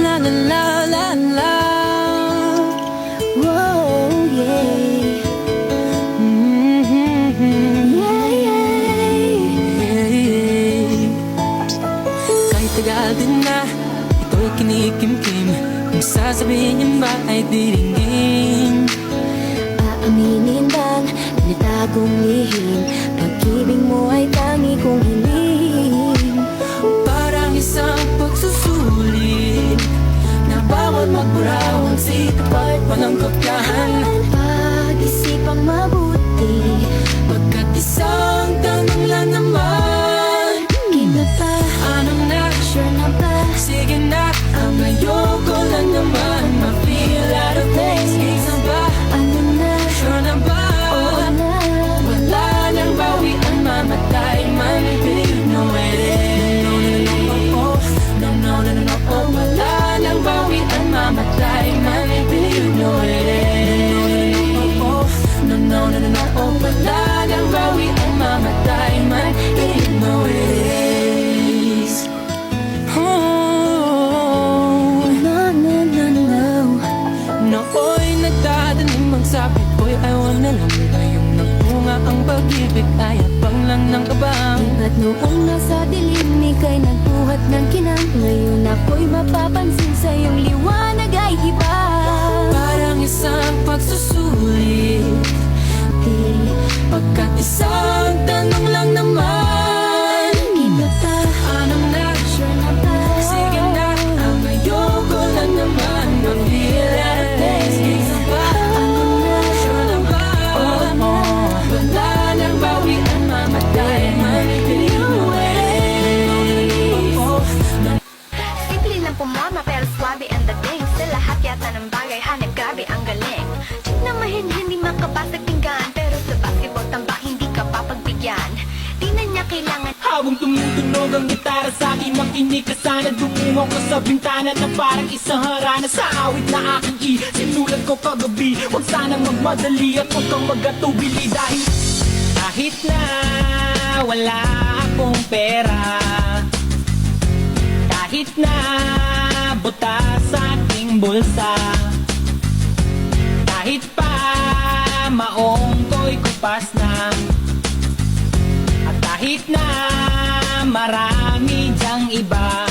la la la la la. Whoa, yeah. Yeah, yeah. Kahit tagal din na ito'y kinikimkim, kung sasabihin ba ay diringgin. Aaminin bang tinatagong lihim, pag-ibig mo ay tangi kong hiling. Parang isang pagsusulit na bawat magburaw ang sikap at panangkapyahan. Pag-isipang mabuti, Pagkat isang tanong lang naman, iba pa, ano na? sure na ba? Sige na, ang ayoko lang naman ma-feel out of place. Isa ba? Ano na? Sure na ba? Oo na. Wala nang bawian, mamatay man. You know it is. No, no, no, no, no, oh. Wala nang bawian, mamatay man. You know it is. No, no, no, no, no, oh. Wala nang bawian, mamatay man. You know it is. Oh, No, no, no, no. nooy nagdadanim ang sabi ko'y ayaw na lang. Ngayong nagbunga ang pag-ibig ay abang lang ng kabang. At noong nasa dilim, ika'y nagbuhat ng kinang. Ngayon ako'y mapapansin sa iyong liwanag ay iba. Parang isang pagsusulit, pagkat isang tanong lang naman. Iba pa, Ano na? sure na ba? Sige na, ang ayoko lang naman ma-feel out of place. Isa ba? Ano na? Sure na ba? Oo. Wala nang bawian, mamatay man. You know it is. Simple lang pumama pero swabe ang dating. Sa lahat yata ng bagay hanep grabe ang galing. Check na mahin hindi makabasag pinggan, pero sa basketball tambak hindi ka papagbigyan. Di na niya kailangan. Habang tumutunog ang gitara sa akin, makinig ka sana. Dumungaw ka sa bintana na parang isang harana. Sa awit na aking sinulat ko kagabi. Huwag sanang magmadali at huwag kang magatubili. Dahil kahit na wala akong pera, kahit na buta sa aking bulsa, kahit pa maong ko'y kupas na, at kahit na marami dyang iba,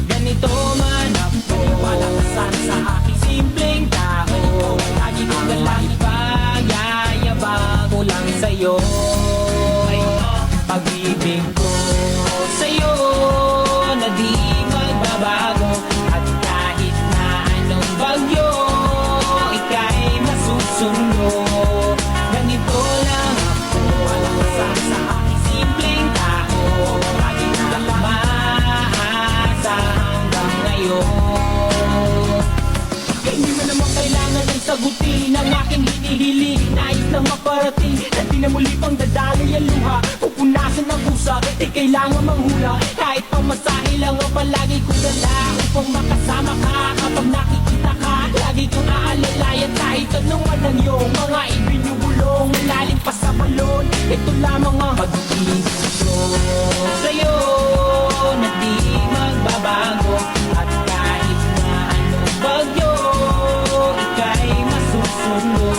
ganito man ako. Wala ka sana sa aking simpleng tao. Lagi kong galang ipagayayabang ko lang sa'yo. Pag-ibig ko sa'yo na di magbabago. At kahit na anong bagyo, ika'y masusundo. Ganito lang ako. Wala ka sana sa aking simpleng tao. Lagi kong galang maasa hanggang ngayon. Kaya hindi mo naman kailangan ng sagutin ang aking hinihiling. Nais lang maparating na di na muli pang dadaloy ang luha. Pupunasan ng pusa, di kailangan manghula. Kahit pamasahe lang ang palagi kong dala upang makasama ka. Kapag nakikita ka, lagi kong aalalayan. Kahit anong ang iyong mga ibinubulong, malalim pa sa balon. Ito lamang ang pag-ibig ko sa'yo na di magbabago. At kahit na anong bagyo, ika'y masusundo.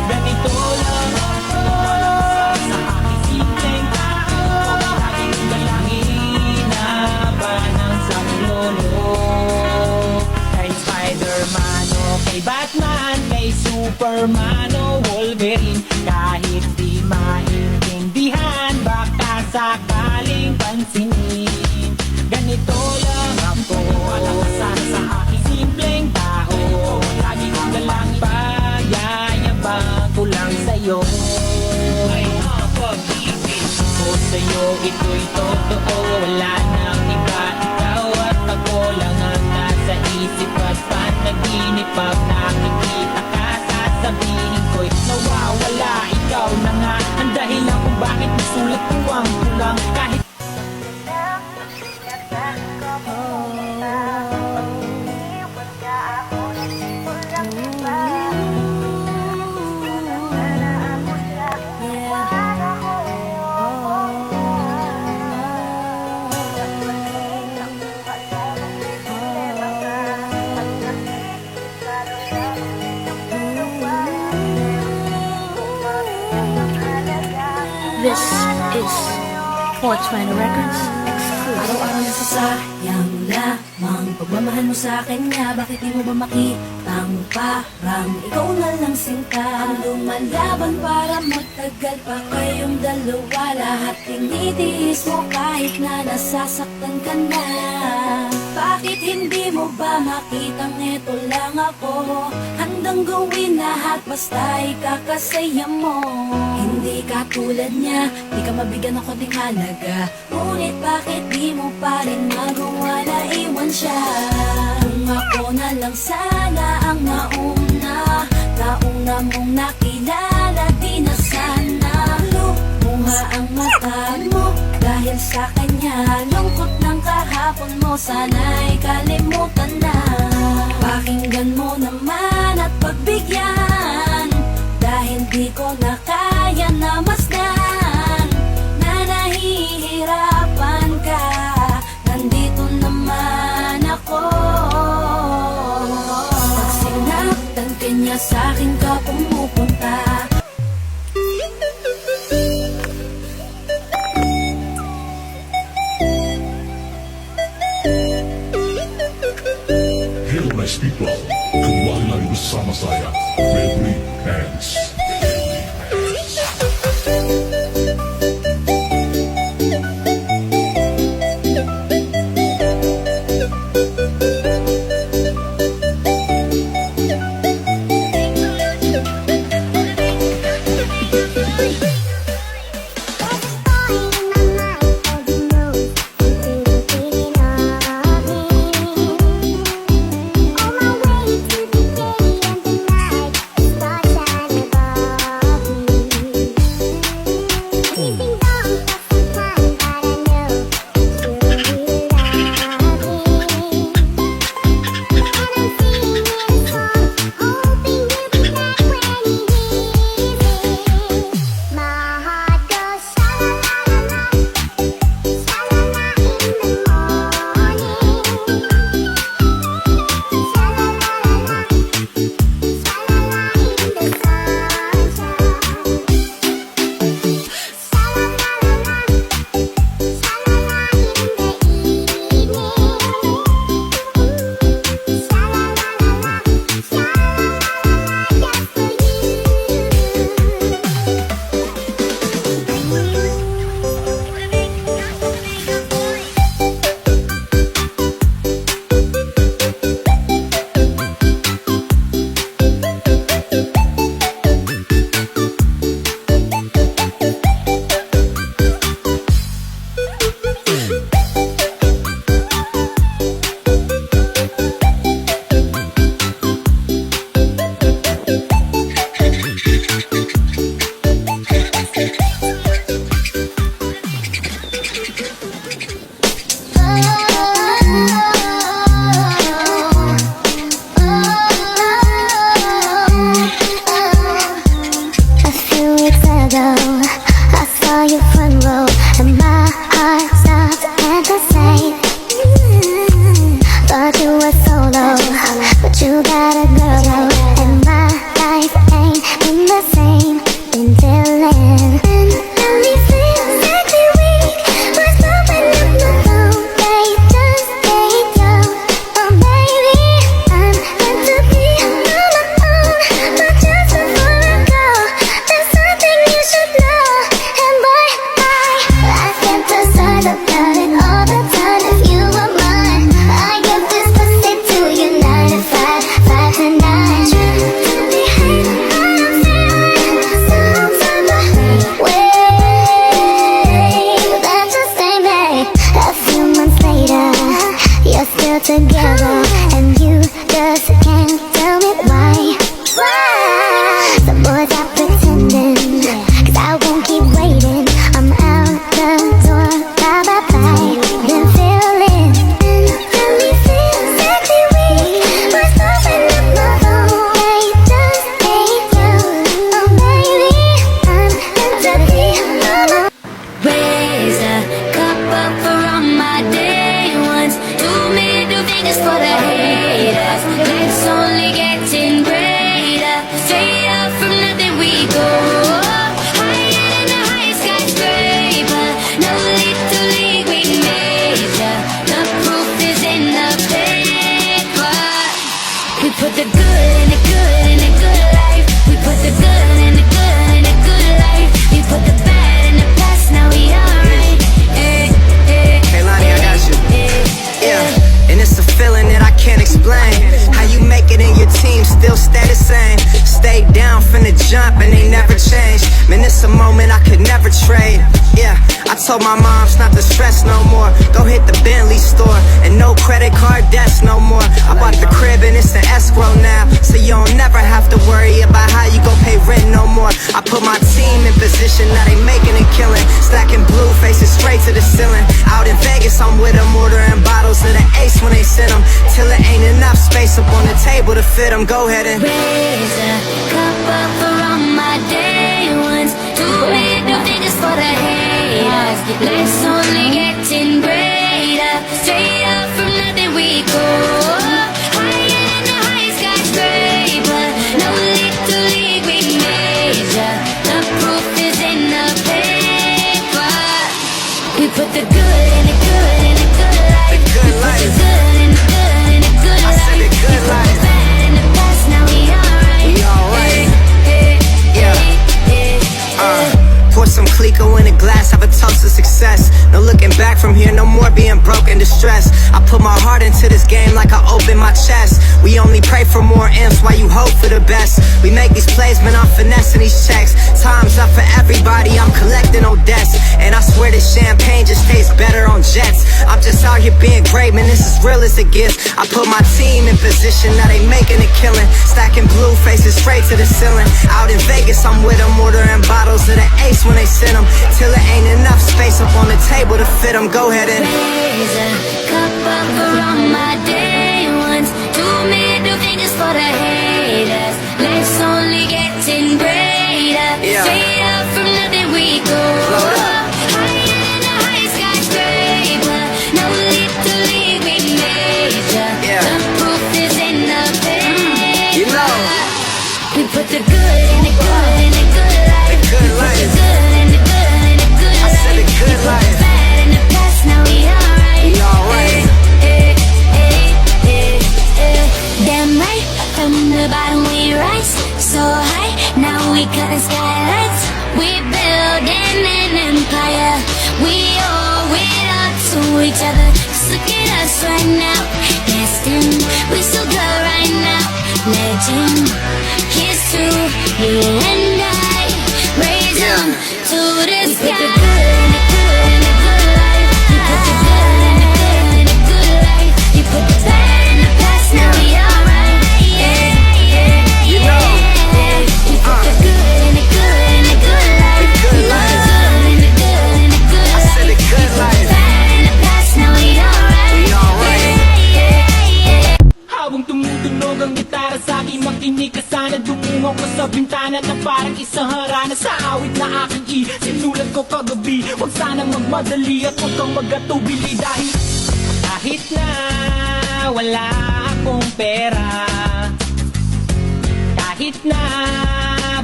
Ganito lang ako sa aking simpleng tao. Laging dalangin na banang sa lolo. Kay Spider-Man o kay Batman, kay Superman o Wolverine, kahit di maintindihan, baka sakaling pansinin. Ganito lang ako, walang kasana sa aking simpleng tao. Lagi kong galang pagyayabang ko lang sa'yo. Ay, pag-ibig ko sa'yo, ito'y totoo. Wala nang iba, ikaw at ako lang ang nasa isip at panaginip. Pag nakikita ka, sasabihin ko'y nawawala. Ikaw na nga ang dahilan kung bakit nasulat ko ang kulang. Kahit 420 Records exclusive. Araw-araw nasasayang lamang pagmamahal mo sa akin nga. Bakit di mo ba makitang parang ikaw na lang sinta ang lumalaban para magtagal pa kayong dalawa. Lahat tinitiis mo kahit na nasasaktan ka na. Bakit hindi mo ba makitang eto lang ako? Handang gawin lahat basta ikakasaya mo. Hindi ka tulad niya, di ka mabigyan ng konting halaga. Ngunit bakit di mo pa rin magawa na iwan siya? Kung ako na lang sana ang nauna mong nakilala, di na sana lumuha ang mata mo dahil sa kanya. Lungkot ng kahapon mo, sana'y kalimutan na. Pakinggan mo naman at pagbigyan, dahil di ko na kaya na masdan na nahihirapan ka. Nandito naman ako. Pag sinaktan ka niya, sa'kin ka pumupunta. Hello nice people, kembali lagi bersama saya, Febri Hands. Together, and you just can't tell me why. The boys are pretending, 'cause I won't keep waiting. I'm out the door, bye bye bye. Been feeling, let me feel exactly weak. What's stopping up my phone? They just hate you. Oh baby, I'm meant to be alone. Raise a cup up for all my day ones. Do me, do fingers for the haters. Let's lamp and they never change. Man, it's a moment I could never trade. Yeah, I told my moms not to stress no more. Go hit the Bentley store and no credit card debts no more. I bought the crib and it's an escrow now, so you don't never have to worry about how you gon' pay rent no more. I put my team in position, now they making a killing. Stacking blue faces straight to the ceiling. Out in Vegas, I'm with them, ordering bottles of the Ace when they send them, till it ain't enough space up on the table to fit them. Go ahead and Raise a cup up for all my day ones. Two middle fingers for the haters. Let's only getting greater. Straight up from nothing we go. Higher than the highest skyscraper. No little league we major. The proof is in the paper. We put the good in the good in the good life. The good We put life. the good in the good in the good I said life. the good We put life. the bad in the past, now we alright. We alright. Yeah. Pour some Clico in a glass, have a toast to success. No looking back from here, no more being broke and distressed. I put my heart into this game like I open my chest. We only pray for more M's while you hope for the best. We make these plays, man, I'm finessing these checks. Time's up for everybody, I'm collecting no debts. And I swear this champagne just tastes better on jets. I'm just out here being great, man, this is real as it gets. I put my team in position, now they making a killing. Stacking blue faces straight to the ceiling. Out in Vegas, I'm with them, ordering bottles of the Ace when they send them, till it ain't enough space up on the table to fit them. Go ahead and Raise a cup up for all my day ones. Two middle fingers for the haters. Let's only getting greater. Yeah. Straight up from nothing we go. Load up. Higher than the highest skyscraper. No little league we major. Yeah. The proof is in the paper. You know. We put the good in the good in the good life. The good We put life. the good in the good in the good I life. said the good We put life. the bad in the past, now we alright. We alright. Damn right, from the bottom we rise so high. Now we cutting skylights. We building an empire. We owe it all to each other. Just look at us right now. Destined, we so good right now. Legend, here's to you and I. Raise Yeah. them to the sky. We put the good in the good in the good life. We put the good in the good in the good life. You put the bad in the past, now we alright. You know. We put the good in the good in the good life. The good We put life. the good in the good in the good I life. said the good You put life. the bad in the past, now we alright. We alright. Habang tumutunog ang gitara sa aking makinig ka sana. Dumungaw ko sa bintana na parang isang harana. Sa awit na aking sinulat ko kagabi. Huwag sanang magmadali at huwag kang magatubili. Dahil kahit na wala akong pera, kahit na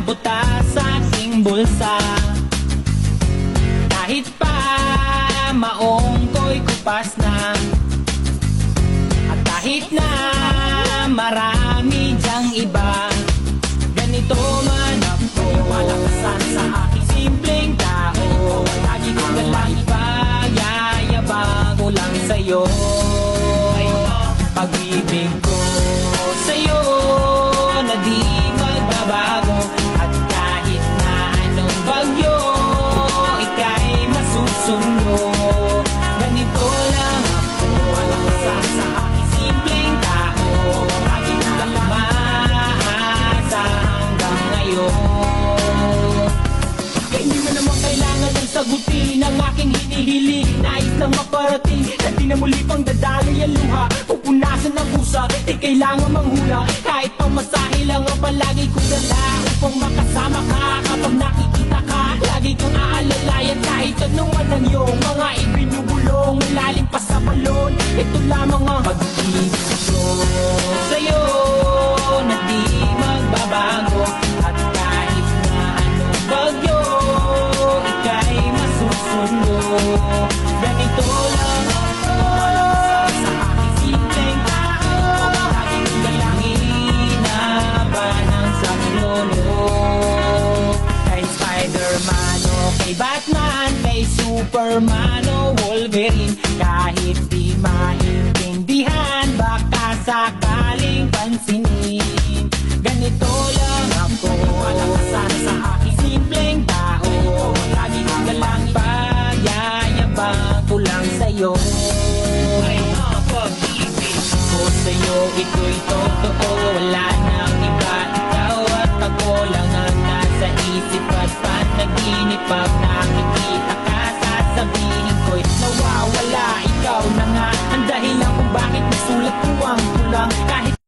butas sa aking bulsa, kahit pa maong ko'y kupas na, at kahit na marami dyang iba, ganito man ako, wala ka sana sa aking simpleng tao. Lagi ko na lang ipag-yayabang ko lang sa'yo. Pag-ibig ko sa'yo na di magbabago. At kahit na anong bagyo, ika'y masusundo. Ganito lang ako, wala ka sana sa aking simpleng tao. Lagi ko lang umaasa hanggang ngayon. Kaya hindi mo naman kailangan ng sagutin ang aking hinihiling. Nais lang maparating na di na muli pang dadaloy ang luha. Pupunasan ng pusa, di kailangan manghula. Kahit pamasahe lang ang palagi ko dala upang makasama ka. Kapag nakikita ka, lagi kang aalalayan. Kahit anong man ang iyong mga ibinubulong, malalim pa sa balon. Ito lamang ang pag-ibig ko sa'yo na di magbabago. At kahit na anong bagyo, ika'y masusundo. Ganito lang ako, sa aking simpleng tao. Laging dalangin na ba ng saklolo. Kay Spider-Man o kay Batman, kay Superman o Wolverine, kahit di maintindihan, baka sakaling pansinin. Ganito lang ako, wala ka sana ito'y totoo.